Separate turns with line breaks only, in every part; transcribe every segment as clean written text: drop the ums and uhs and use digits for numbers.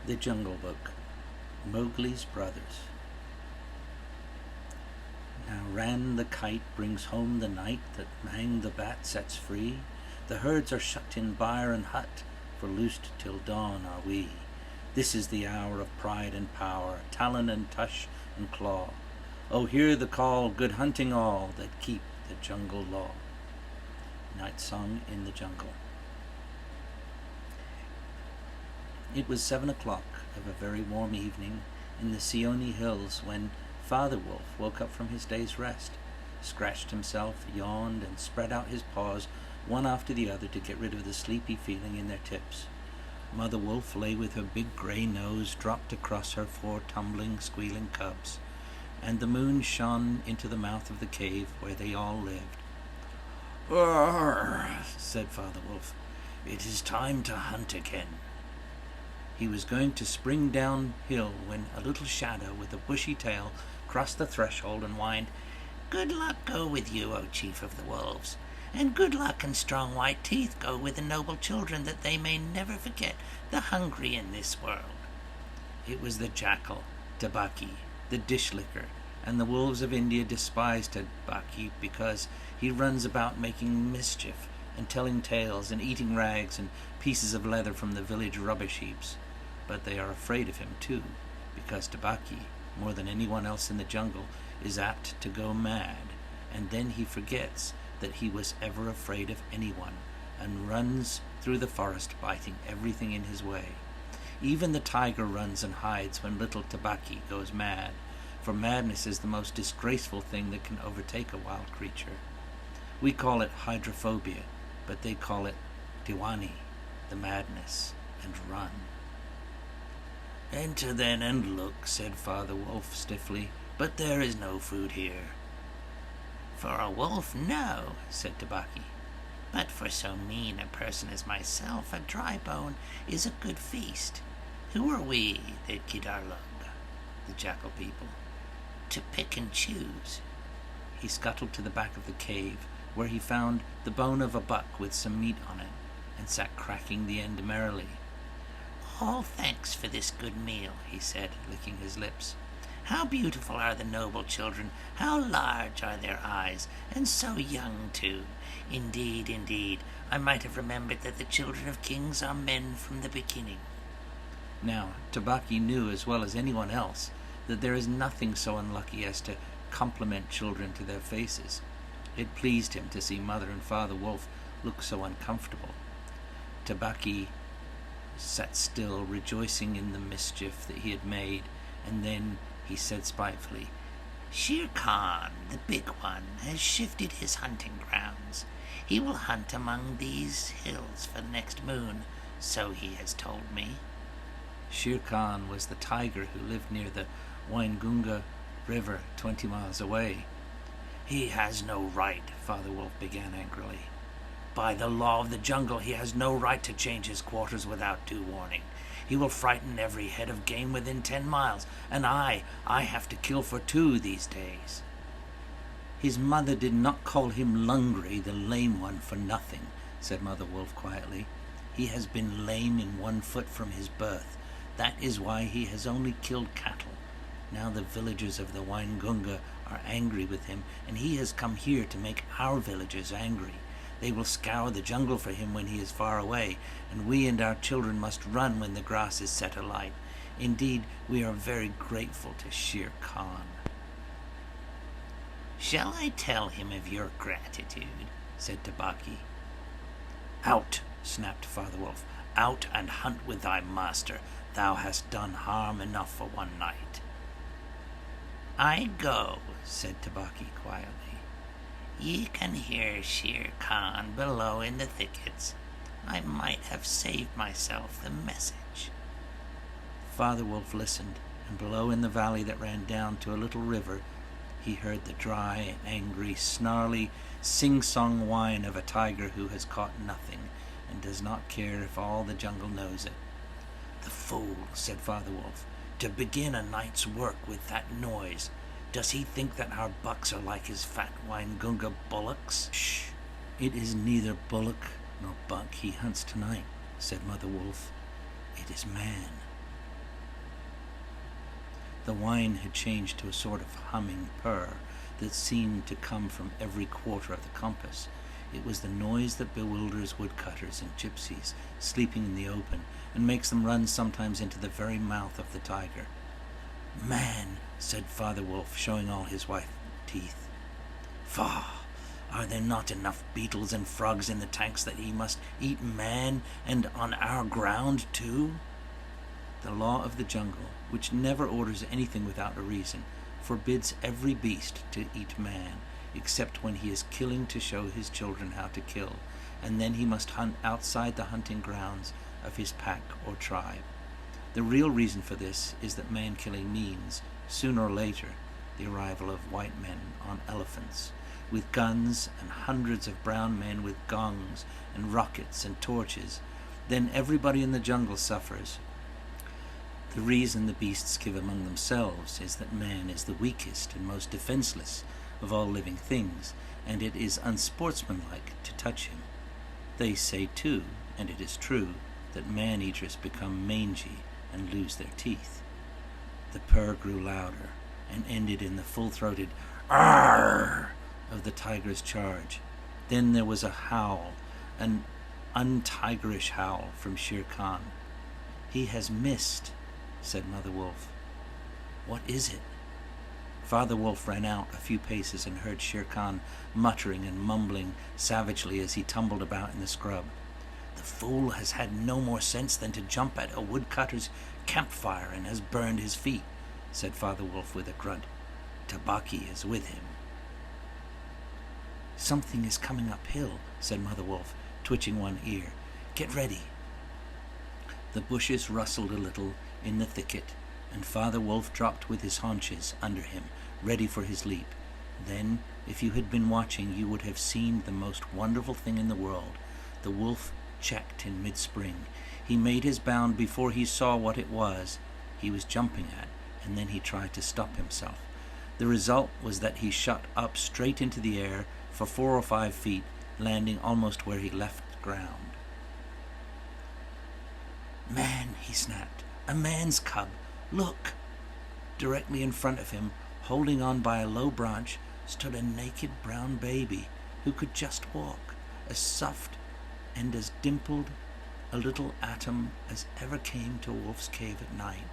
The Jungle Book, Mowgli's Brothers. Now Ran the kite brings home the night that Mang the bat sets free. The herds are shut in byre and hut, for loosed till dawn are we. This is the hour of pride and power, talon and tush and claw. Oh, hear the call, good hunting all, that keep the jungle law. Night Song in the Jungle. It was 7 o'clock of a very warm evening in the Seoni hills when Father Wolf woke up from his day's rest, scratched himself, yawned, and spread out his paws one after the other to get rid of the sleepy feeling in their tips. Mother Wolf lay with her big grey nose dropped across her 4 tumbling, squealing cubs, and the moon shone into the mouth of the cave where they all lived. "Arr," said Father Wolf, "it is time to hunt again." He was going to spring downhill when a little shadow with a bushy tail crossed the threshold and whined, "Good luck go with you, O Chief of the Wolves, and good luck and strong white teeth go with the noble children, that they may never forget the hungry in this world." It was the jackal, Tabaki, the dish-licker, and the wolves of India despise Tabaki because he runs about making mischief and telling tales and eating rags and pieces of leather from the village rubbish heaps. But they are afraid of him too, because Tabaki, more than anyone else in the jungle, is apt to go mad, and then he forgets that he was ever afraid of anyone, and runs through the forest biting everything in his way. Even the tiger runs and hides when little Tabaki goes mad, for madness is the most disgraceful thing that can overtake a wild creature. We call it hydrophobia, but they call it diwani, the madness, and run. "Enter then and look," said Father Wolf stiffly, "but there is no food here." "For a wolf, no," said Tabaki. "But for so mean a person as myself, a dry bone is a good feast. Who are we, the Kidarlug, the jackal people, to pick and choose?" He scuttled to the back of the cave, where he found the bone of a buck with some meat on it, and sat cracking the end merrily. "All thanks for this good meal," he said, licking his lips. "How beautiful are the noble children, how large are their eyes, and so young too. Indeed, indeed, I might have remembered that the children of kings are men from the beginning." Now, Tabaki knew as well as anyone else that there is nothing so unlucky as to compliment children to their faces. It pleased him to see Mother and Father Wolf look so uncomfortable. Tabaki sat still, rejoicing in the mischief that he had made, and then he said spitefully, "Shere Khan, the big one, has shifted his hunting grounds. He will hunt among these hills for the next moon, so he has told me." Shere Khan was the tiger who lived near the Waingunga River 20 miles away. "He has no right," Father Wolf began angrily. "By the law of the jungle, he has no right to change his quarters without due warning. He will frighten every head of game within 10 miles, and I have to kill for 2 these days." "His mother did not call him Lungri, the lame one, for nothing," said Mother Wolf quietly. "He has been lame in 1 foot from his birth. That is why he has only killed cattle. Now the villagers of the Waingunga are angry with him, and he has come here to make our villagers angry. They will scour the jungle for him when he is far away, and we and our children must run when the grass is set alight. Indeed, we are very grateful to Shere Khan." "Shall I tell him of your gratitude?" said Tabaki. "Out," snapped Father Wolf. "Out and hunt with thy master. Thou hast done harm enough for one night." "I go," said Tabaki quietly. "Ye can hear Shere Khan below in the thickets. I might have saved myself the message." Father Wolf listened, and below in the valley that ran down to a little river, he heard the dry, angry, snarly, sing-song whine of a tiger who has caught nothing and does not care if all the jungle knows it. "The fool," said Father Wolf, "to begin a night's work with that noise. Does he think that our bucks are like his fat Waingunga bullocks?" "Shh! It is neither bullock nor buck he hunts tonight," said Mother Wolf. "It is man."
The whine had changed to a sort of humming purr that seemed to come from every quarter of the compass. It was the noise that bewilders woodcutters and gypsies sleeping in the open and makes them run sometimes into the very mouth of the tiger. "Man," said Father Wolf, showing all his white teeth. "Faugh! Are there not enough beetles and frogs in the tanks that he must eat man, and on our ground too?" The law of the jungle, which never orders anything without a reason, forbids every beast to eat man, except when he is killing to show his children how to kill, and then he must hunt outside the hunting grounds of his pack or tribe. The real reason for this is that man-killing means, sooner or later, the arrival of white men on elephants, with guns, and hundreds of brown men with gongs and rockets and torches. Then everybody in the jungle suffers. The reason the beasts give among themselves is that man is the weakest and most defenseless of all living things, and it is unsportsmanlike to touch him. They say too, and it is true, that man-eaters become mangy and lose their teeth. The purr grew louder and ended in the full-throated "Arr!" of the tiger's charge. Then there was a howl, an untigerish howl from Shere Khan. "He has missed," said Mother Wolf. "What is it?" Father Wolf ran out a few paces and heard Shere Khan muttering and mumbling savagely as he tumbled about in the scrub. "The fool has had no more sense than to jump at a woodcutter's campfire and has burned his feet," said Father Wolf with a grunt. "Tabaki is with him." "Something is coming uphill," said Mother Wolf, twitching one ear. "Get ready." The bushes rustled a little in the thicket, and Father Wolf dropped with his haunches under him, ready for his leap. Then, if you had been watching, you would have seen the most wonderful thing in the world. The wolf checked in mid-spring. He made his bound before he saw what it was he was jumping at, and then he tried to stop himself. The result was that he shot up straight into the air for 4 or 5 feet, landing almost where he left ground. "Man," he snapped, "a man's cub! Look!" Directly in front of him, holding on by a low branch, stood a naked brown baby who could just walk, as soft and as dimpled a little atom as ever came to a wolf's cave at night.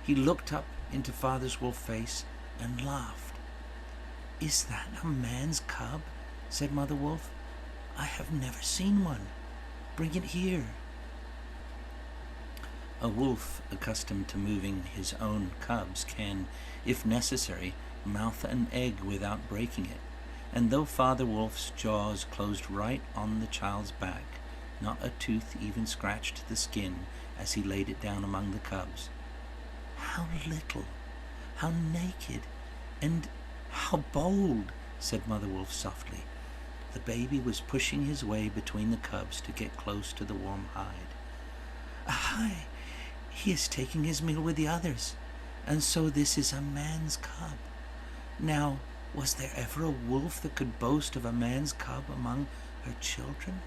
He looked up into Father Wolf's face and laughed. "Is that a man's cub?" said Mother Wolf. "I have never seen one. Bring it here." A wolf accustomed to moving his own cubs can, if necessary, mouth an egg without breaking it, and though Father Wolf's jaws closed right on the child's back, not a tooth even scratched the skin as he laid it down among the cubs. "How little, how naked, and how bold," said Mother Wolf softly. The baby was pushing his way between the cubs to get close to the warm hide. "Aye, he is taking his meal with the others, and so this is a man's cub. Now, was there ever a wolf that could boast of a man's cub among her children?"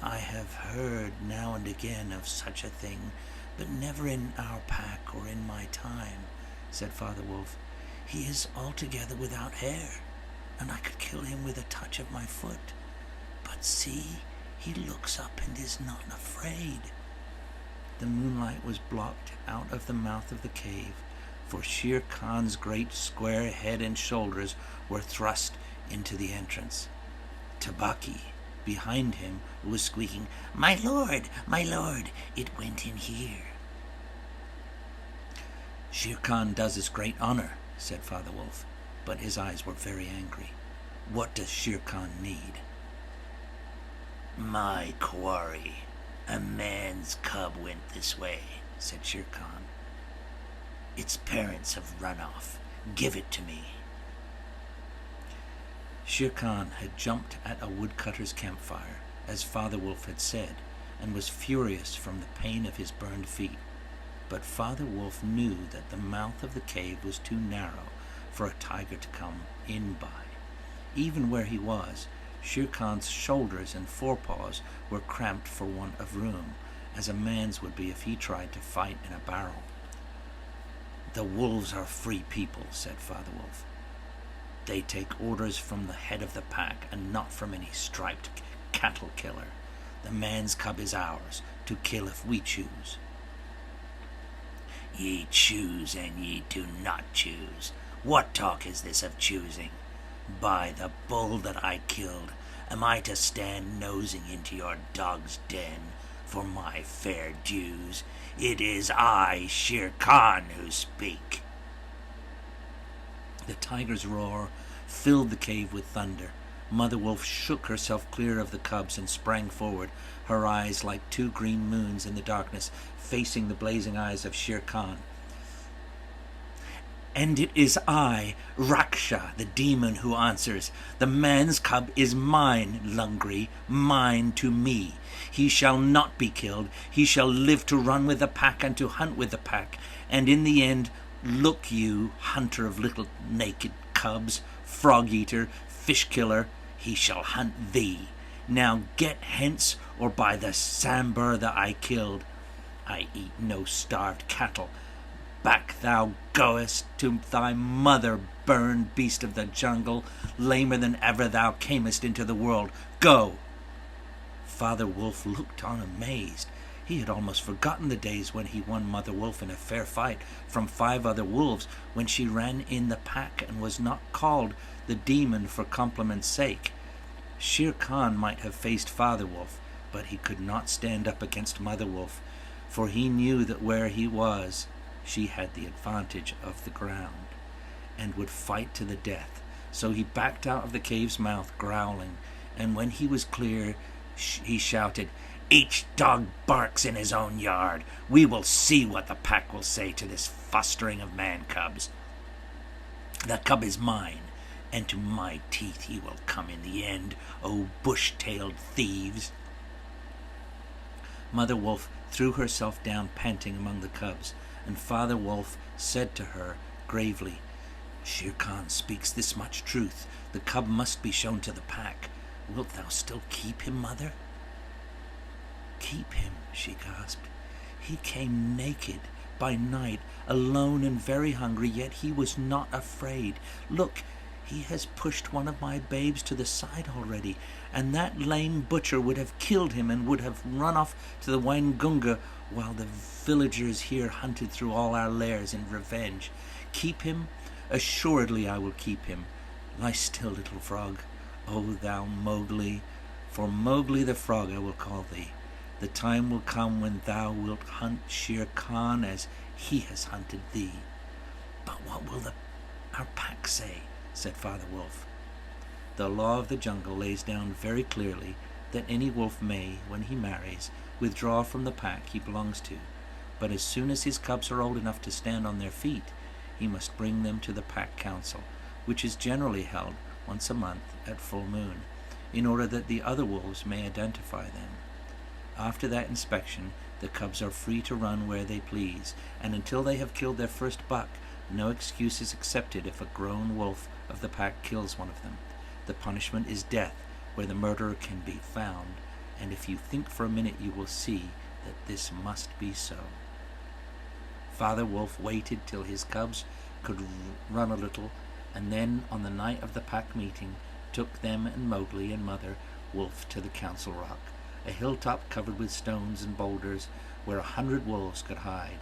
"I have heard now and again of such a thing, but never in our pack or in my time," said Father Wolf. "He is altogether without hair, and I could kill him with a touch of my foot. But see, he looks up and is not afraid." The moonlight was blocked out of the mouth of the cave, for Shere Khan's great square head and shoulders were thrust into the entrance. Tabaki, behind him, was squeaking, my lord, it went in here." "Shere Khan does us great honor," said Father Wolf, but his eyes were very angry. "What does Shere Khan need?" "My quarry. A man's cub went this way," said Shere Khan. "Its parents have run off. Give it to me." Shere Khan had jumped at a woodcutter's campfire, as Father Wolf had said, and was furious from the pain of his burned feet. But Father Wolf knew that the mouth of the cave was too narrow for a tiger to come in by. Even where he was, Shere Khan's shoulders and forepaws were cramped for want of room, as a man's would be if he tried to fight in a barrel. "The wolves are free people," said Father Wolf. "They take orders from the head of the pack and not from any striped cattle killer. The man's cub is ours, to kill if we choose."
"Ye choose and ye do not choose. What talk is this of choosing? By the bull that I killed, am I to stand nosing into your dog's den for my fair dues? It is I, Shere Khan, who speak."
The tiger's roar filled the cave with thunder. Mother Wolf shook herself clear of the cubs and sprang forward, her eyes like two green moons in the darkness, facing the blazing eyes of Shere Khan. "And it is I, Raksha, the demon, who answers. The man's cub is mine, Lungri, mine to me. He shall not be killed. He shall live to run with the pack and to hunt with the pack. And in the end, look you, hunter of little naked cubs, frog-eater, fish-killer, he shall hunt thee. Now get hence, or by the Sambur that I killed, I eat no starved cattle. Back thou goest to thy mother, burned beast of the jungle, lamer than ever thou camest into the world. Go!" Father Wolf looked on amazed. He had almost forgotten the days when he won Mother Wolf in a fair fight from 5 other wolves, when she ran in the pack and was not called the demon for compliment's sake. Shere Khan might have faced Father Wolf, but he could not stand up against Mother Wolf, for he knew that where he was, she had the advantage of the ground, and would fight to the death. So he backed out of the cave's mouth, growling, and when he was clear, he shouted, "Each dog barks in his own yard. We will see what the pack will say to this fostering of man-cubs. The cub is mine, and to my teeth he will come in the end, O bush-tailed thieves." Mother Wolf threw herself down panting among the cubs, and Father Wolf said to her gravely, "Shere Khan speaks this much truth. The cub must be shown to the pack. Wilt thou still keep him, mother?" "Keep him," she gasped. "He came naked by night, alone and very hungry, yet he was not afraid. Look, he has pushed one of my babes to the side already, and that lame butcher would have killed him and would have run off to the Waingunga while the villagers here hunted through all our lairs in revenge. Keep him? Assuredly I will keep him. Lie still, little frog, O thou Mowgli, for Mowgli the frog I will call thee. The time will come when thou wilt hunt Shere Khan as he has hunted thee." "But what will our pack say?" said Father Wolf. "The law of the jungle lays down very clearly that any wolf may, when he marries, withdraw from the pack he belongs to, but as soon as his cubs are old enough to stand on their feet, he must bring them to the pack council, which is generally held once a month at full moon, in order that the other wolves may identify them. After that inspection, the cubs are free to run where they please, and until they have killed their first buck, no excuse is accepted if a grown wolf of the pack kills one of them. The punishment is death, where the murderer can be found, and if you think for a minute you will see that this must be so." Father Wolf waited till his cubs could run a little, and then on the night of the pack meeting took them and Mowgli and Mother Wolf to the council rock, a hilltop covered with stones and boulders where 100 wolves could hide.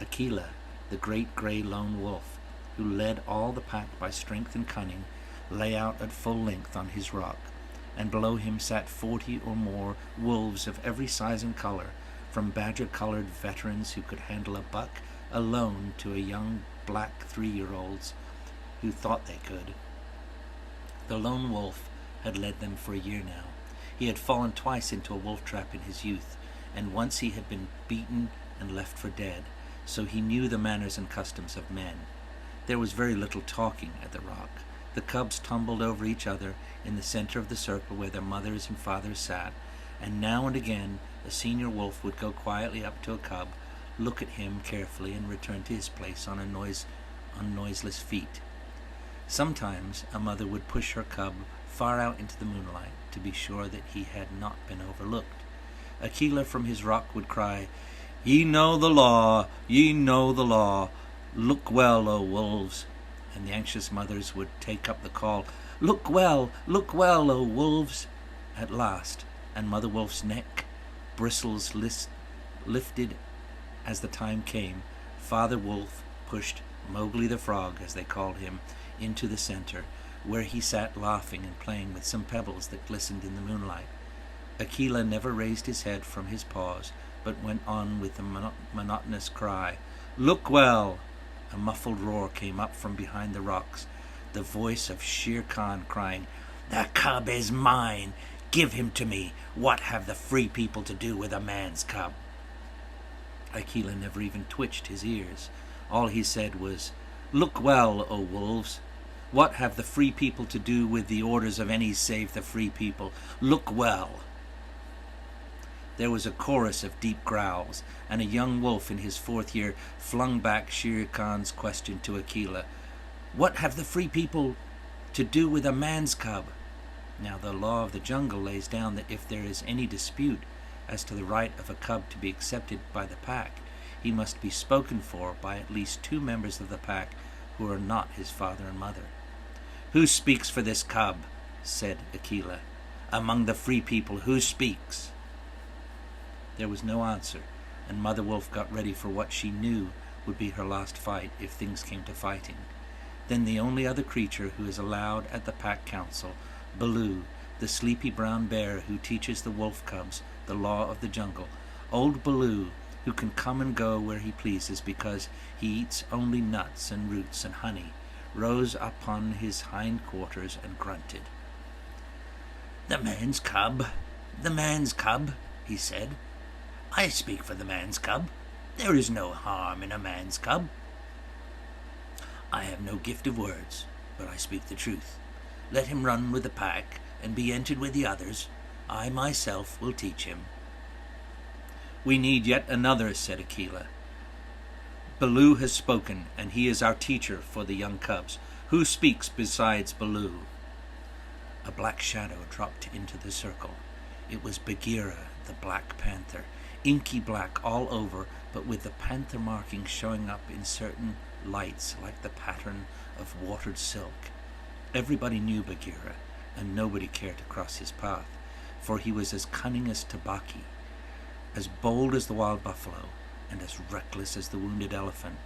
Akela, the great grey lone wolf, who led all the pack by strength and cunning, lay out at full length on his rock, and below him sat 40 or more wolves of every size and color, from badger-colored veterans who could handle a buck alone to a young black 3-year-olds who thought they could. The lone wolf had led them for a year now. He had fallen twice into a wolf trap in his youth, and once he had been beaten and left for dead, so he knew the manners and customs of men. There was very little talking at the rock. The cubs tumbled over each other in the center of the circle where their mothers and fathers sat, and now and again a senior wolf would go quietly up to a cub, look at him carefully, and return to his place on noiseless feet. Sometimes a mother would push her cub far out into the moonlight to be sure that he had not been overlooked. Akela from his rock would cry, "Ye know the law, ye know the law. "Look well, O wolves!" And the anxious mothers would take up the call, look well, O wolves!" At last, and Mother Wolf's neck bristles lifted as the time came, Father Wolf pushed Mowgli the Frog, as they called him, into the center, where he sat laughing and playing with some pebbles that glistened in the moonlight. Akela never raised his head from his paws, but went on with the monotonous cry, "Look well!" A muffled roar came up from behind the rocks, the voice of Shere Khan crying, "The cub is mine! Give him to me! What have the free people to do with a man's cub?" Akela never even twitched his ears. All he said was, "Look well, O wolves! What have the free people to do with the orders of any save the free people? Look well!" There was a chorus of deep growls, and a young wolf in his 4th year flung back Shere Khan's question to Akela, "What have the free people to do with a man's cub?" Now the law of the jungle lays down that if there is any dispute as to the right of a cub to be accepted by the pack, he must be spoken for by at least 2 members of the pack who are not his father and mother. "Who speaks for this cub?" said Akela. "Among the free people, who speaks?" There was no answer, and Mother Wolf got ready for what she knew would be her last fight if things came to fighting. Then the only other creature who is allowed at the pack council, Baloo, the sleepy brown bear who teaches the wolf cubs the law of the jungle, old Baloo, who can come and go where he pleases because he eats only nuts and roots and honey, rose upon his hind quarters and grunted. "The man's cub, he said. "I speak for the man's cub. There is no harm in a man's cub. I have no gift of words, but I speak the truth. Let him run with the pack and be entered with the others. I myself will teach him." "We need yet another," said Akela. "Baloo has spoken, and he is our teacher for the young cubs. Who speaks besides Baloo?" A black shadow dropped into the circle. It was Bagheera, the Black Panther, inky black all over, but with the panther markings showing up in certain lights like the pattern of watered silk. Everybody knew Bagheera, and nobody cared to cross his path, for he was as cunning as Tabaki, as bold as the wild buffalo, and as reckless as the wounded elephant,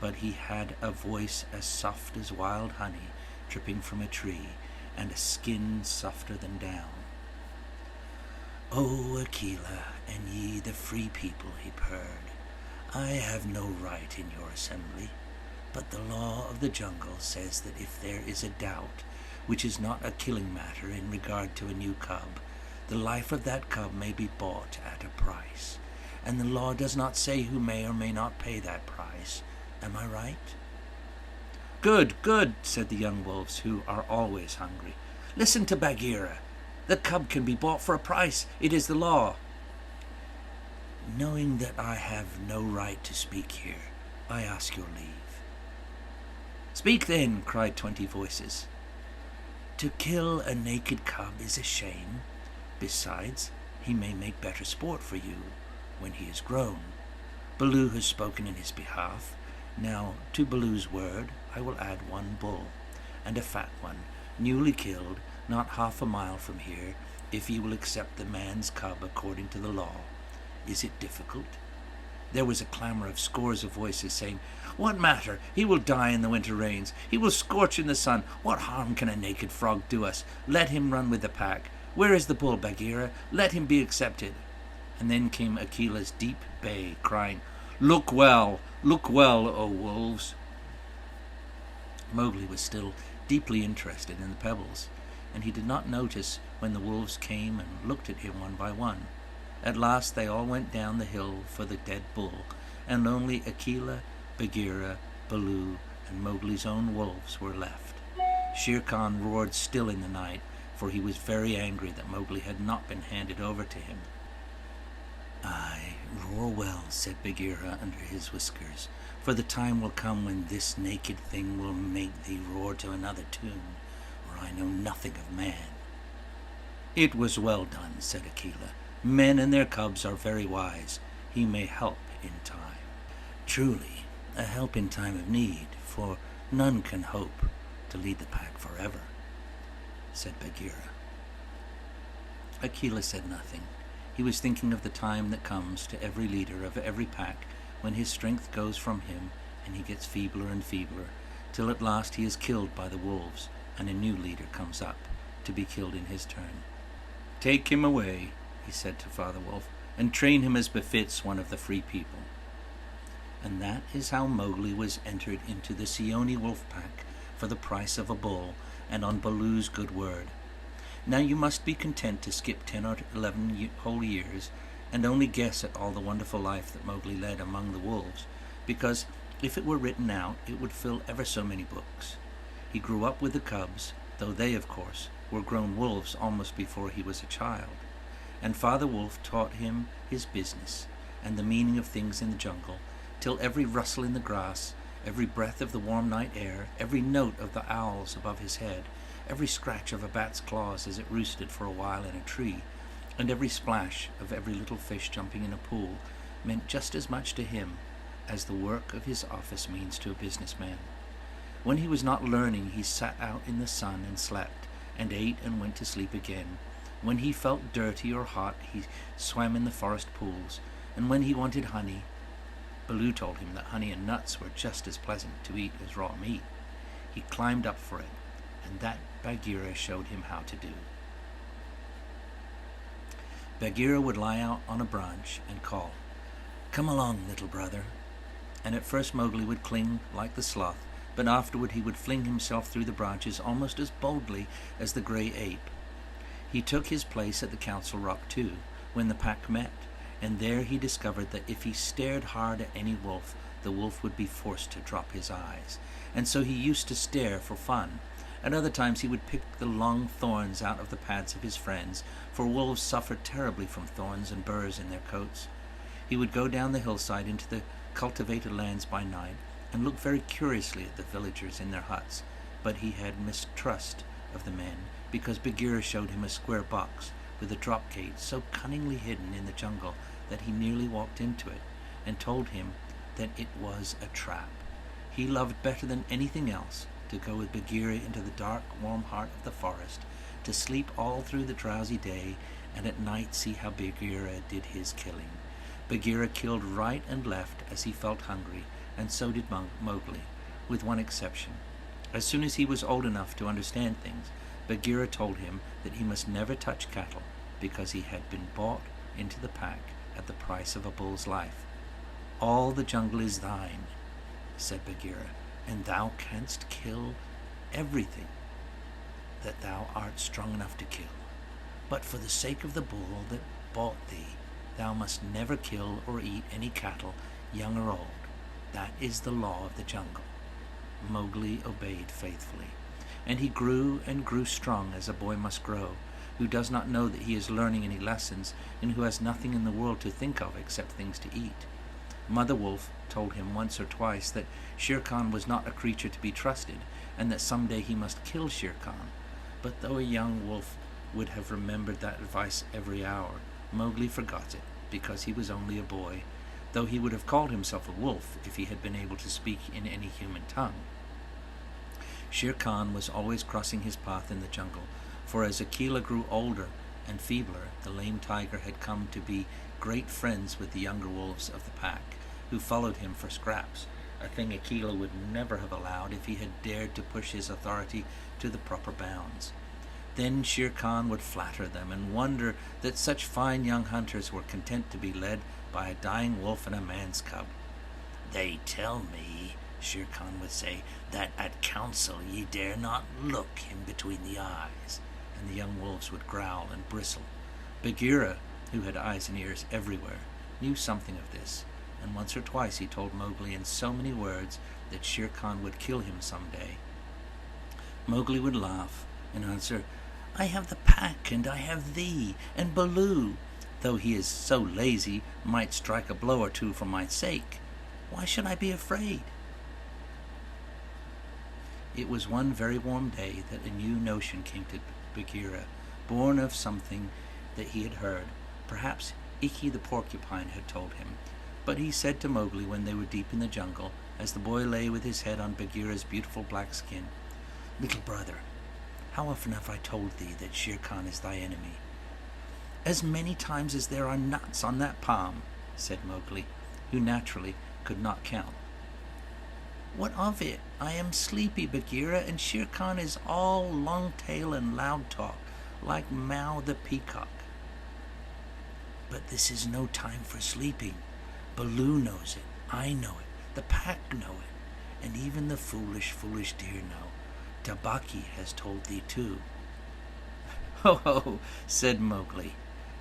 but he had a voice as soft as wild honey dripping from a tree, and a skin softer than down. "O Akela, and ye the free people," he purred, "I have no right in your assembly, but the law of the jungle says that if there is a doubt, which is not a killing matter in regard to a new cub, the life of that cub may be bought at a price, and the law does not say who may or may not pay that price. Am I right?" "Good, good," said the young wolves, who are always hungry. "Listen to Bagheera. The cub can be bought for a price. It is the law." "Knowing that I have no right to speak here, I ask your leave." "Speak then," cried 20 voices. "To kill a naked cub is a shame. Besides, he may make better sport for you when he is grown. Baloo has spoken in his behalf. Now, to Baloo's word, I will add 1 bull, and a fat one, newly killed, not half a mile from here, if ye will accept the man's cub according to the law. Is it difficult?" There was a clamor of scores of voices saying, "What matter? He will die in the winter rains. He will scorch in the sun. What harm can a naked frog do us? Let him run with the pack. Where is the bull, Bagheera? Let him be accepted." And then came Akela's deep bay, crying, look well, O wolves." Mowgli was still deeply interested in the pebbles, and he did not notice when the wolves came and looked at him one by one. At last they all went down the hill for the dead bull, and only Akela, Bagheera, Baloo, and Mowgli's own wolves were left. Shere Khan roared still in the night, for he was very angry that Mowgli had not been handed over to him. "Aye, roar well," said Bagheera under his whiskers, "for the time will come when this naked thing will make thee roar to another tune, or I know nothing of man." "It was well done," said Akela. "Men and their cubs are very wise. He may help in time." "Truly, a help in time of need, for none can hope to lead the pack forever, said Bagheera. Akela said nothing. He was thinking of the time that comes to every leader of every pack when his strength goes from him and he gets feebler and feebler, till at last he is killed by the wolves and a new leader comes up to be killed in his turn. "Take him away," he said to Father Wolf, "and train him as befits one of the free people." And that is how Mowgli was entered into the Seeonee wolf pack for the price of a bull and on Baloo's good word. Now you must be content to skip 10 or 11 whole years and only guess at all the wonderful life that Mowgli led among the wolves, because if it were written out it would fill ever so many books. He grew up with the cubs, though they, of course, were grown wolves almost before he was a child, and Father Wolf taught him his business and the meaning of things in the jungle, till every rustle in the grass, every breath of the warm night air, every note of the owls above his head, every scratch of a bat's claws as it roosted for a while in a tree, and every splash of every little fish jumping in a pool meant just as much to him as the work of his office means to a businessman. When he was not learning, he sat out in the sun and slept, and ate and went to sleep again. When he felt dirty or hot, he swam in the forest pools, and when he wanted honey, Baloo told him that honey and nuts were just as pleasant to eat as raw meat. He climbed up for it, and that Bagheera showed him how to do. Bagheera would lie out on a branch and call, "Come along, little brother." And at first Mowgli would cling like the sloth, but afterward he would fling himself through the branches almost as boldly as the grey ape. He took his place at the council rock too, when the pack met, and there he discovered that if he stared hard at any wolf, the wolf would be forced to drop his eyes, and so he used to stare for fun. At other times he would pick the long thorns out of the pads of his friends, for wolves suffered terribly from thorns and burrs in their coats. He would go down the hillside into the cultivated lands by night, and look very curiously at the villagers in their huts, but he had mistrust of the men, because Bagheera showed him a square box with a drop gate so cunningly hidden in the jungle that he nearly walked into it, and told him that it was a trap. He loved better than anything else to go with Bagheera into the dark, warm heart of the forest, to sleep all through the drowsy day, and at night see how Bagheera did his killing. Bagheera killed right and left as he felt hungry, and so did Mowgli, with one exception. As soon as he was old enough to understand things, Bagheera told him that he must never touch cattle, because he had been bought into the pack at the price of a bull's life. "All the jungle is thine," said Bagheera, "and thou canst kill everything that thou art strong enough to kill. But for the sake of the bull that bought thee, thou must never kill or eat any cattle, young or old. That is the law of the jungle." Mowgli obeyed faithfully, and he grew and grew strong as a boy must grow, who does not know that he is learning any lessons, and who has nothing in the world to think of except things to eat. Mother Wolf told him once or twice that Shere Khan was not a creature to be trusted, and that some day he must kill Shere Khan. But though a young wolf would have remembered that advice every hour, Mowgli forgot it, because he was only a boy, though he would have called himself a wolf if he had been able to speak in any human tongue. Shere Khan was always crossing his path in the jungle, for as Akela grew older and feebler, the lame tiger had come to be great friends with the younger wolves of the pack, who followed him for scraps, a thing Akela would never have allowed if he had dared to push his authority to the proper bounds. Then Shere Khan would flatter them and wonder that such fine young hunters were content to be led by a dying wolf and a man's cub. "They tell me," Shere Khan would say, "that at council ye dare not look him between the eyes," and the young wolves would growl and bristle. Bagheera, who had eyes and ears everywhere, knew something of this, and once or twice he told Mowgli in so many words that Shere Khan would kill him some day. Mowgli would laugh and answer, "I have the pack, and I have thee, and Baloo, though he is so lazy, might strike a blow or two for my sake. Why should I be afraid?" It was one very warm day that a new notion came to Bagheera, born of something that he had heard. Perhaps Ikki the porcupine had told him, But he said to Mowgli when they were deep in the jungle, as the boy lay with his head on Bagheera's beautiful black skin, "Little brother, how often have I told thee that Shere Khan is thy enemy?" "As many times as there are nuts on that palm," said Mowgli, who naturally could not count. "What of it? I am sleepy, Bagheera, and Shere Khan is all long tail and loud talk, like Mao the peacock." "But this is no time for sleeping. Baloo knows it, I know it, the pack know it, and even the foolish deer know. Tabaki has told thee too." "Ho ho," said Mowgli.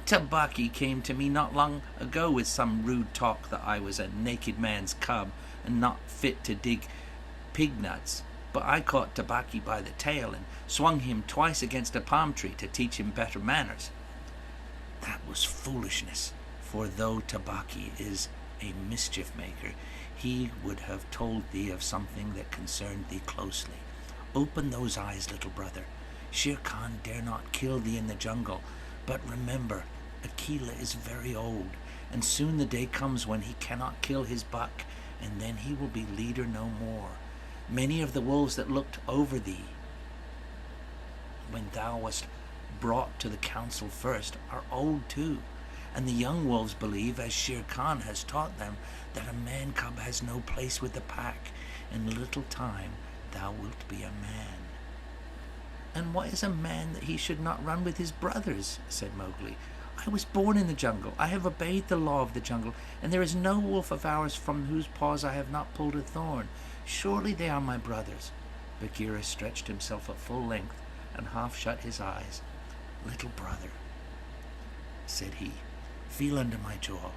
"Tabaki came to me not long ago with some rude talk that I was a naked man's cub and not fit to dig pig nuts. But I caught Tabaki by the tail and swung him twice against a palm tree to teach him better manners." "That was foolishness, for though Tabaki is a mischief maker, he would have told thee of something that concerned thee closely. Open those eyes, little brother. Shere Khan dare not kill thee in the jungle, but remember, Akela is very old, and soon the day comes when he cannot kill his buck, and then he will be leader no more. Many of the wolves that looked over thee when thou wast brought to the council first are old too, and the young wolves believe, as Shere Khan has taught them, that a man cub has no place with the pack. In a little time thou wilt be a man." "And why is a man that he should not run with his brothers?" said Mowgli. "I was born in the jungle. I have obeyed the law of the jungle, and there is no wolf of ours from whose paws I have not pulled a thorn. Surely they are my brothers." Bagheera stretched himself at full length and half shut his eyes. "Little brother," said he, "feel under my jaw."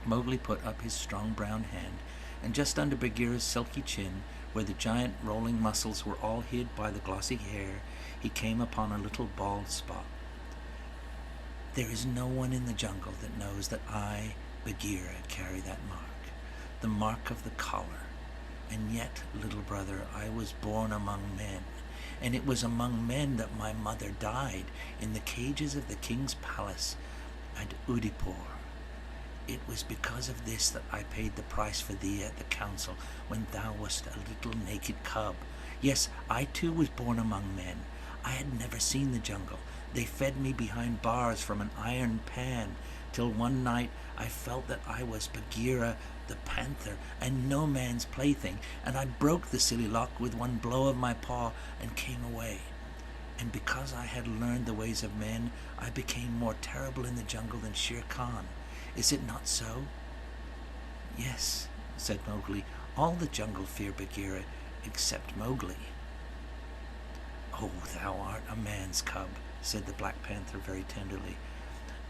Mowgli put up his strong brown hand, and just under Bagheera's silky chin, where the giant rolling muscles were all hid by the glossy hair, he came upon a little bald spot. "There is no one in the jungle that knows that I, Bagheera, carry that mark, the mark of the collar. And yet, little brother, I was born among men, and it was among men that my mother died in the cages of the king's palace at Udaipur. It was because of this that I paid the price for thee at the council when thou wast a little naked cub. Yes, I too was born among men. I had never seen the jungle. They fed me behind bars from an iron pan, till one night I felt that I was Bagheera the panther and no man's plaything, and I broke the silly lock with one blow of my paw and came away. And because I had learned the ways of men, I became more terrible in the jungle than Shere Khan. Is it not so?" "Yes," said Mowgli. "All the jungle fear Bagheera except Mowgli." "Oh, thou art a man's cub," said the Black Panther very tenderly.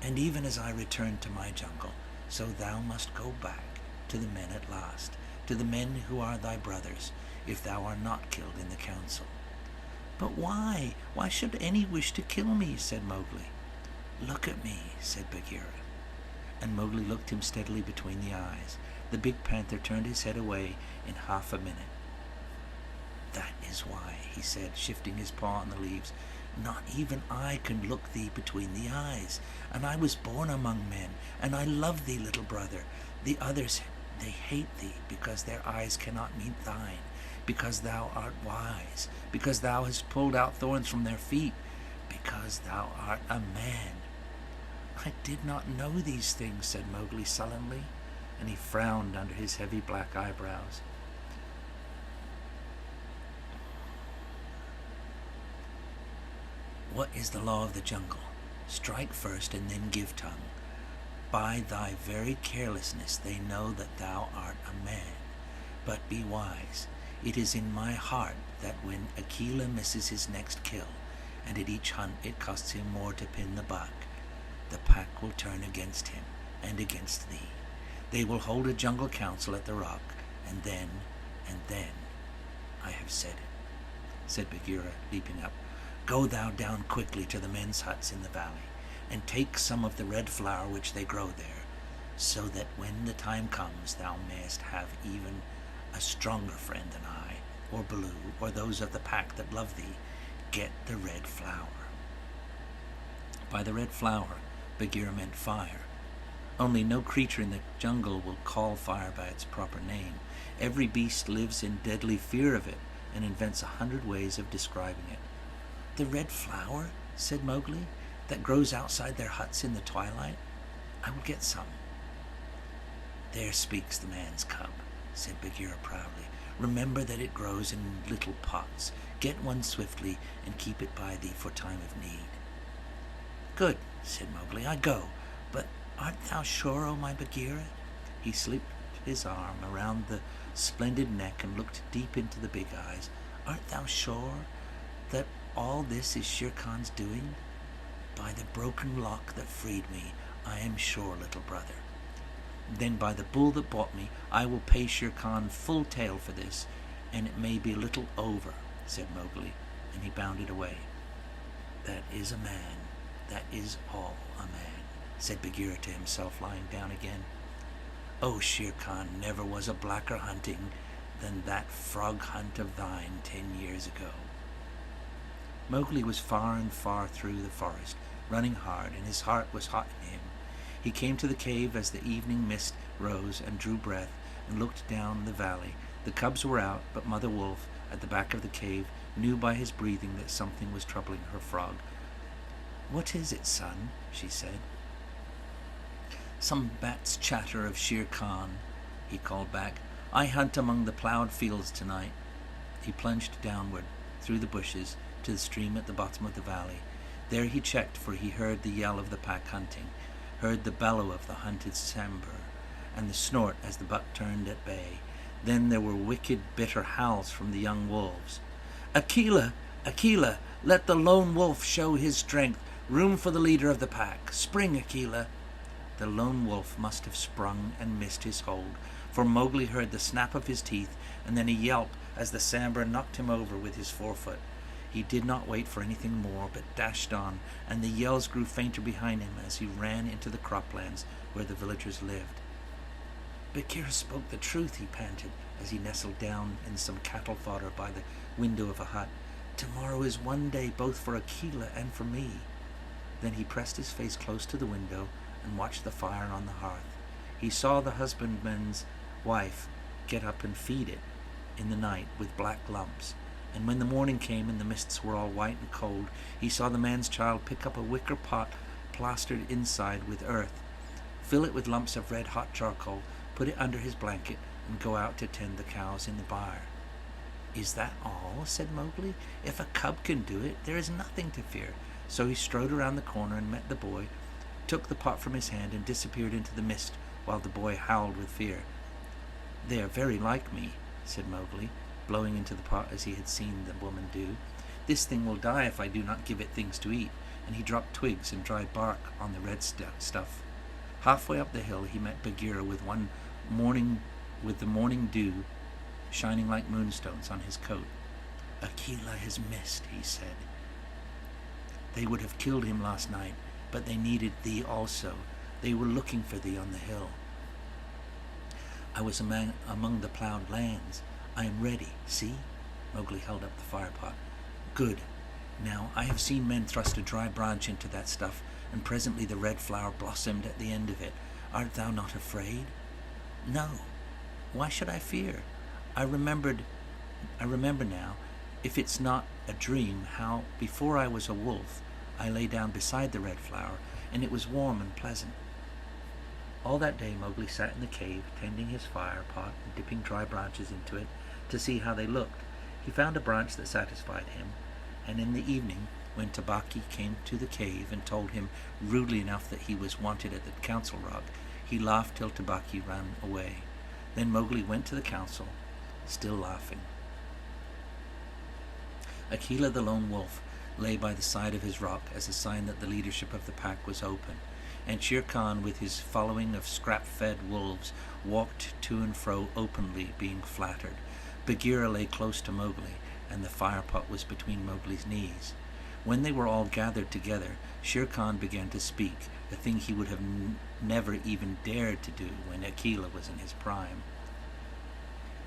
"And even as I return to my jungle, so thou must go back to the men at last, to the men who are thy brothers, if thou art not killed in the council." "But why? Why should any wish to kill me?" said Mowgli. "Look at me," said Bagheera. And Mowgli looked him steadily between the eyes. The big panther turned his head away in half a minute. "That is why," he said, shifting his paw on the leaves. "Not even I can look thee between the eyes. And I was born among men, and I love thee, little brother. The others, they hate thee because their eyes cannot meet thine, because thou art wise, because thou hast pulled out thorns from their feet, because thou art a man." "I did not know these things," said Mowgli sullenly, and he frowned under his heavy black eyebrows. "What is the law of the jungle? Strike first and then give tongue. By thy very carelessness they know that thou art a man. But be wise. It is in my heart that when Akela misses his next kill, and at each hunt it costs him more to pin the buck, the pack will turn against him and against thee. They will hold a jungle council at the rock, and then, I have said it," said Bagheera, leaping up. "Go thou down quickly to the men's huts in the valley, and take some of the red flower which they grow there, so that when the time comes thou mayest have even a stronger friend than I, or Baloo, or those of the pack that love thee. Get the red flower." By the red flower, Bagheera meant fire. Only no creature in the jungle will call fire by its proper name. Every beast lives in deadly fear of it and invents 100 ways of describing it. "The red flower," said Mowgli, "that grows outside their huts in the twilight. I will get some." "There speaks the man's cub," said Bagheera proudly. "Remember that it grows in little pots. Get one swiftly and keep it by thee for time of need." "Good," said Mowgli. "I go. But art thou sure, O my Bagheera?" He slipped his arm around the splendid neck and looked deep into the big eyes. "Art thou sure that all this is Shere Khan's doing?" "By the broken lock that freed me, I am sure, little brother." "Then by the bull that bought me, I will pay Shere Khan full tale for this, and it may be a little over," said Mowgli, and he bounded away. "That is a man. That is all a man," said Bagheera to himself, lying down again. "Oh, Shere Khan never was a blacker hunting than that frog hunt of thine 10 years ago." Mowgli was far and far through the forest, running hard, and his heart was hot in him. He came to the cave as the evening mist rose and drew breath, and looked down the valley. The cubs were out, but Mother Wolf, at the back of the cave, knew by his breathing that something was troubling her frog. "What is it, son?" she said. "Some bats chatter of Shere Khan," he called back. "I hunt among the ploughed fields tonight." He plunged downward through the bushes to the stream at the bottom of the valley. There he checked, for he heard the yell of the pack hunting, heard the bellow of the hunted sambar, and the snort as the buck turned at bay. Then there were wicked, bitter howls from the young wolves. "Akela! Akela! Let the lone wolf show his strength! Room for the leader of the pack! Spring, Akela!" The lone wolf must have sprung and missed his hold, for Mowgli heard the snap of his teeth and then a yelp as the sambar knocked him over with his forefoot. He did not wait for anything more, but dashed on, and the yells grew fainter behind him as he ran into the croplands where the villagers lived. "Bagheera spoke the truth," he panted, as he nestled down in some cattle fodder by the window of a hut. "Tomorrow is one day both for Akela and for me." Then he pressed his face close to the window and watched the fire on the hearth. He saw the husbandman's wife get up and feed it in the night with black lumps, and when the morning came and the mists were all white and cold, he saw the man's child pick up a wicker pot plastered inside with earth, fill it with lumps of red-hot charcoal, put it under his blanket, and go out to tend the cows in the byre. "Is that all?" said Mowgli. "If a cub can do it, there is nothing to fear." So he strode around the corner and met the boy, took the pot from his hand, and disappeared into the mist while the boy howled with fear. "They are very like me," said Mowgli, blowing into the pot as he had seen the woman do. "This thing will die if I do not give it things to eat," and he dropped twigs and dried bark on the red stuff. Halfway up the hill he met Bagheera with the morning dew shining like moonstones on his coat. "Akela has missed," he said. "They would have killed him last night, but they needed thee also. They were looking for thee on the hill." "I was among the ploughed lands. I am ready. See?" Mowgli held up the fire pot. "Good. Now I have seen men thrust a dry branch into that stuff, and presently the red flower blossomed at the end of it. Art thou not afraid?" "No. Why should I fear? I remember now, if it's not a dream, how before I was a wolf I lay down beside the red flower, and it was warm and pleasant." All that day Mowgli sat in the cave, tending his fire pot and dipping dry branches into it to see how they looked. He found a branch that satisfied him, and in the evening, when Tabaqui came to the cave and told him rudely enough that he was wanted at the council rock, he laughed till Tabaqui ran away. Then Mowgli went to the council, still laughing. Akela the lone wolf lay by the side of his rock as a sign that the leadership of the pack was open, and Shere Khan with his following of scrap-fed wolves walked to and fro openly, being flattered. Bagheera lay close to Mowgli, and the fire pot was between Mowgli's knees. When they were all gathered together, Shere Khan began to speak, a thing he would have never even dared to do when Akela was in his prime.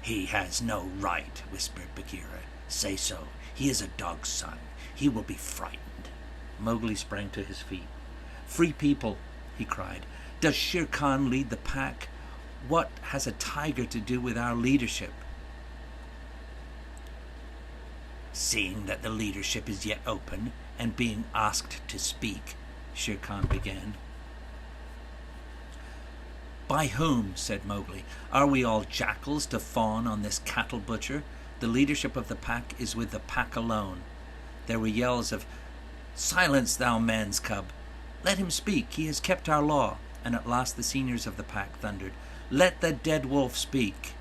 "He has no right," whispered Bagheera. "Say so. He is a dog's son. He will be frightened." Mowgli sprang to his feet. "Free people," he cried. Does Shere Khan lead the pack? What has a tiger to do with our leadership?
Seeing that the leadership is yet open and being asked to speak, Shere Khan began.
By whom? Said Mowgli. Are we all jackals to fawn on this cattle butcher? The leadership of the pack is with the pack alone. There were yells of, Silence, thou man's cub! Let him speak, he has kept our law. And at last the seniors of the pack thundered, Let the dead wolf speak.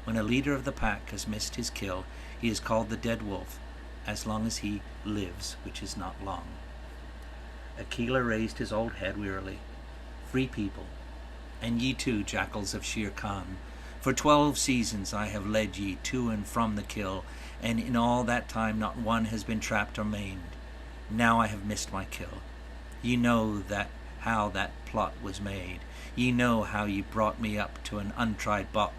When a leader of the pack has missed his kill, he is called the dead wolf, as long as he lives, which is not long. Akela raised his old head wearily. Free people, and ye too, jackals of Shere Khan. For 12 seasons I have led ye to and from the kill, and in all that time not one has been trapped or maimed. Now I have missed my kill. Ye know how that plot was made. Ye know how ye brought me up to an untried buck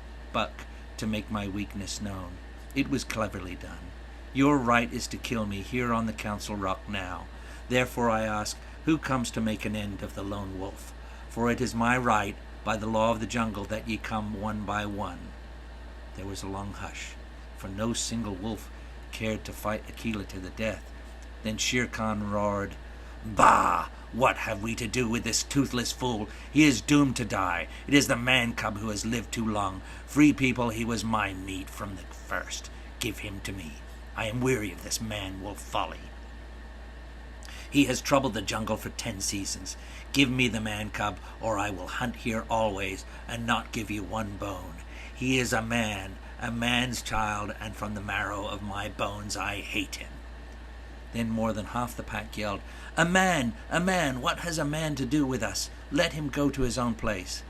to make my weakness known. It was cleverly done. Your right is to kill me here on the council rock now. Therefore I ask, who comes to make an end of the lone wolf? For it is my right, by the law of the jungle, that ye come one by one. There was a long hush, for no single wolf cared to fight Akela to the death. Then Shere Khan roared, Bah! What have we to do with this toothless fool? He is doomed to die. It is the man-cub who has lived too long. Free people, he was my meat from the first. Give him to me. I am weary of this man-wolf folly. He has troubled the jungle for 10 seasons. Give me the man-cub, or I will hunt here always, and not give you one bone. He is a man, a man's child, and from the marrow of my bones I hate him. Then more than half the pack yelled, A man! A man! What has a man to do with us? Let him go to his own place.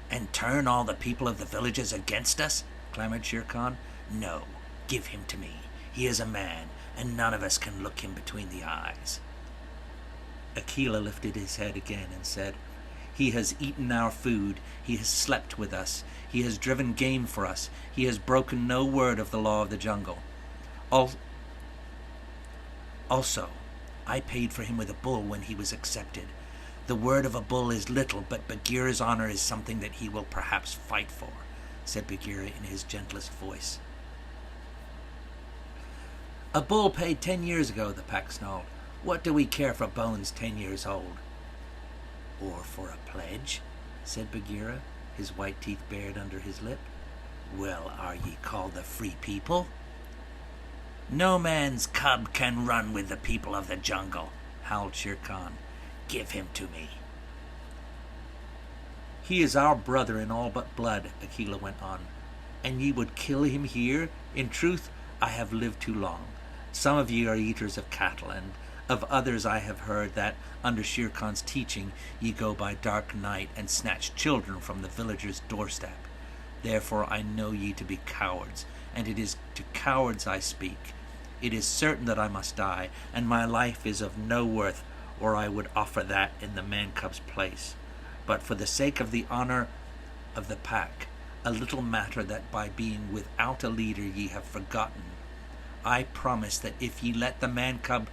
And turn all the people of the villages against us? Clamored Shere Khan. No, give him to me. He is a man, and none of us can look him between the eyes.
Akela lifted his head again and said, He has eaten our food. He has slept with us. He has driven game for us. He has broken no word of the law of the jungle. Also, I paid for him with a bull when he was accepted. The word of a bull is little, but Bagheera's honor is something that he will perhaps fight for, said Bagheera in his gentlest voice. A bull paid 10 years ago, the pack snarled. What do we care for bones 10 years old?
Or for a pledge, said Bagheera, his white teeth bared under his lip. Well, are ye called the free people? No man's cub can run with the people of the jungle, howled Shere Khan. Give him to me.
He is our brother in all but blood, Akela went on. And ye would kill him here? In truth, I have lived too long. Some of ye are eaters of cattle, and of others I have heard that, under Shere Khan's teaching, ye go by dark night and snatch children from the villager's doorstep. Therefore I know ye to be cowards, and it is to cowards I speak. It is certain that I must die, and my life is of no worth, or I would offer that in the man-cub's place. But for the sake of the honor of the pack, a little matter that by being without a leader ye have forgotten, I promise that if ye let the man-cub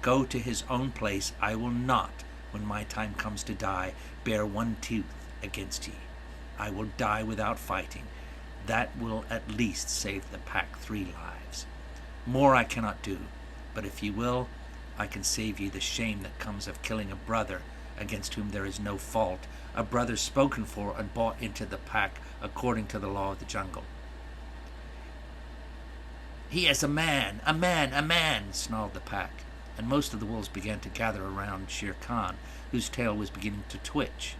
go to his own place, I will not, when my time comes to die, bear one tooth against ye. I will die without fighting. That will at least save the pack 3 lives. More I cannot do, but if ye will, I can save ye the shame that comes of killing a brother against whom there is no fault, a brother spoken for and brought into the pack according to the law of the jungle.
He is a man, a man, a man, snarled the pack, and most of the wolves began to gather around Shere Khan, whose tail was beginning to twitch.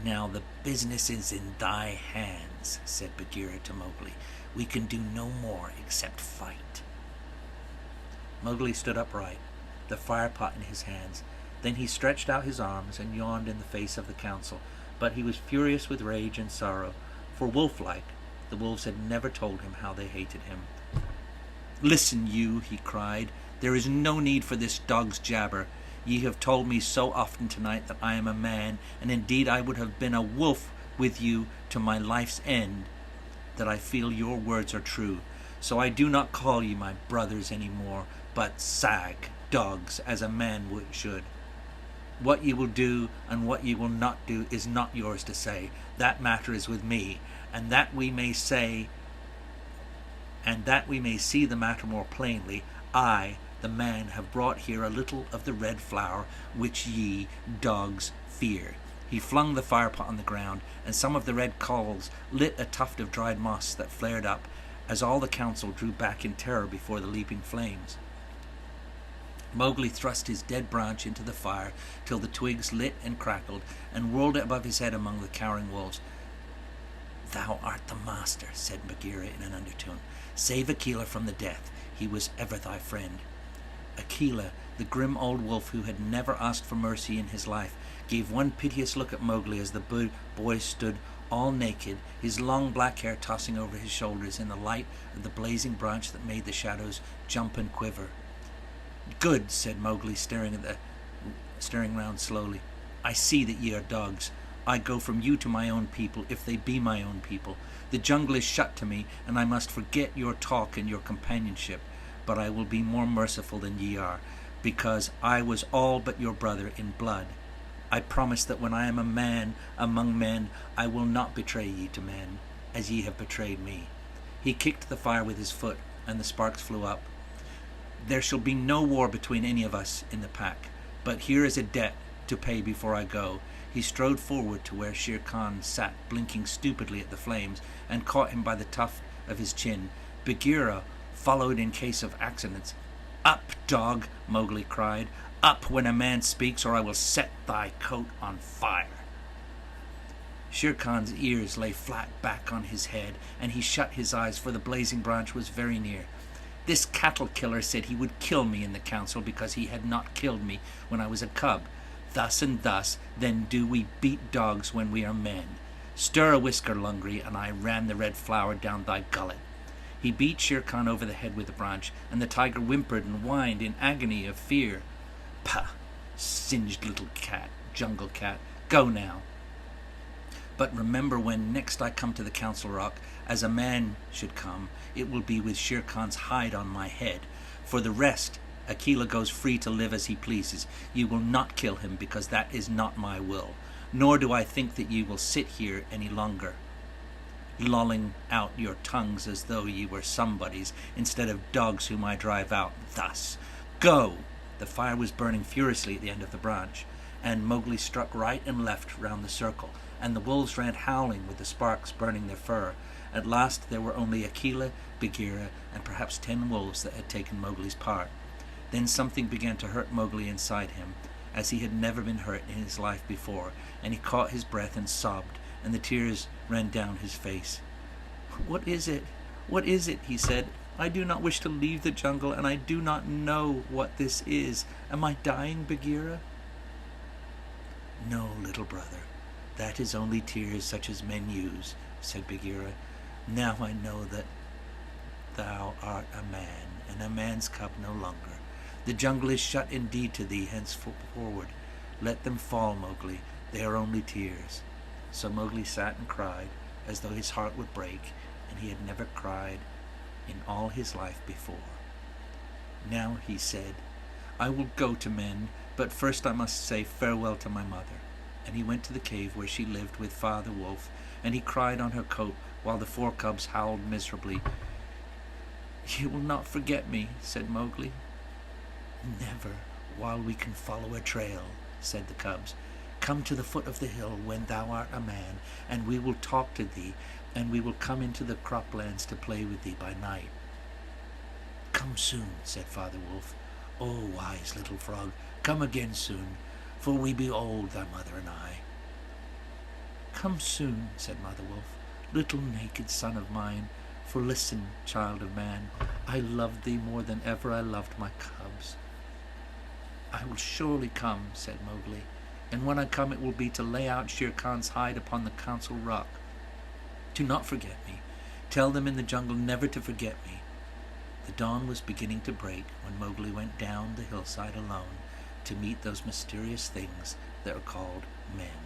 Now the business is in thy hands, said Bagheera to Mowgli. We can do no more except fight.
Mowgli stood upright, the fire pot in his hands. Then he stretched out his arms and yawned in the face of the council, but he was furious with rage and sorrow, for wolf-like, the wolves had never told him how they hated him. Listen, you, he cried. There is no need for this dog's jabber. Ye have told me so often tonight that I am a man, and indeed I would have been a wolf with you to my life's end, that I feel your words are true. So I do not call you my brothers any more, but sag, dogs, as a man should. What you will do and what you will not do is not yours to say. That matter is with me, and that we may see the matter more plainly, I, the man, have brought here a little of the red flour which ye, dogs, fear. He flung the firepot on the ground, and some of the red coals lit a tuft of dried moss that flared up, as all the council drew back in terror before the leaping flames. Mowgli thrust his dead branch into the fire till the twigs lit and crackled, and whirled it above his head among the cowering wolves. "Thou art the master," said Bagheera in an undertone. "Save Akela from the death. He was ever thy friend." Akela, the grim old wolf who had never asked for mercy in his life, gave one piteous look at Mowgli as the boy stood all naked, his long black hair tossing over his shoulders in the light of the blazing branch that made the shadows jump and quiver. "Good," said Mowgli, staring round slowly. "I see that ye are dogs. I go from you to my own people, if they be my own people. The jungle is shut to me, and I must forget your talk and your companionship. But I will be more merciful than ye are, because I was all but your brother in blood. I promise that when I am a man among men, I will not betray ye to men, as ye have betrayed me." He kicked the fire with his foot, and the sparks flew up. "There shall be no war between any of us in the pack, but here is a debt to pay before I go." He strode forward to where Shere Khan sat blinking stupidly at the flames, and caught him by the tuft of his chin. Bagheera followed in case of accidents. "Up, dog!" Mowgli cried. "Up when a man speaks, or I will set thy coat on fire." Shere Khan's ears lay flat back on his head, and he shut his eyes, for the blazing branch was very near. "This cattle killer said he would kill me in the council because he had not killed me when I was a cub. Thus and thus, then do we beat dogs when we are men. Stir a whisker, Lungri, and I ram the red flour down thy gullet." He beat Shere Khan over the head with the branch, and the tiger whimpered and whined in agony of fear. "Pah! Singed little cat, jungle cat. Go now. But remember, when next I come to the council rock, as a man should come, it will be with Shere Khan's hide on my head. For the rest, Akela goes free to live as he pleases. You will not kill him, because that is not my will. Nor do I think that ye will sit here any longer, lolling out your tongues as though ye were somebodies, instead of dogs whom I drive out thus. Go!" The fire was burning furiously at the end of the branch, and Mowgli struck right and left round the circle, and the wolves ran howling with the sparks burning their fur. At last there were only Akela, Bagheera, and perhaps 10 wolves that had taken Mowgli's part. Then something began to hurt Mowgli inside him, as he had never been hurt in his life before, and he caught his breath and sobbed, and the tears ran down his face. "What is it? What is it?" he said. "I do not wish to leave the jungle, and I do not know what this is. Am I dying, Bagheera?" "No, little brother. That is only tears such as men use," said Bagheera. "Now I know that thou art a man, and a man's cub no longer. The jungle is shut indeed to thee henceforward. Let them fall, Mowgli. They are only tears." So Mowgli sat and cried, as though his heart would break, and he had never cried in all his life before. "Now," he said, "I will go to men, but first I must say farewell to my mother." And he went to the cave where she lived with Father Wolf, and he cried on her coat while the 4 cubs howled miserably. "You will not forget me," said Mowgli. "Never, while we can follow a trail," said the cubs. "Come to the foot of the hill when thou art a man, and we will talk to thee, and we will come into the croplands to play with thee by night." "Come soon," said Father Wolf. "O wise little frog, come again soon, for we be old, thy mother and I." "Come soon," said Mother Wolf, "little naked son of mine, for listen, child of man, I loved thee more than ever I loved my cubs." "I will surely come," said Mowgli, "and when I come it will be to lay out Shere Khan's hide upon the council rock. Do not forget me. Tell them in the jungle never to forget me." The dawn was beginning to break when Mowgli went down the hillside alone to meet those mysterious things that are called men.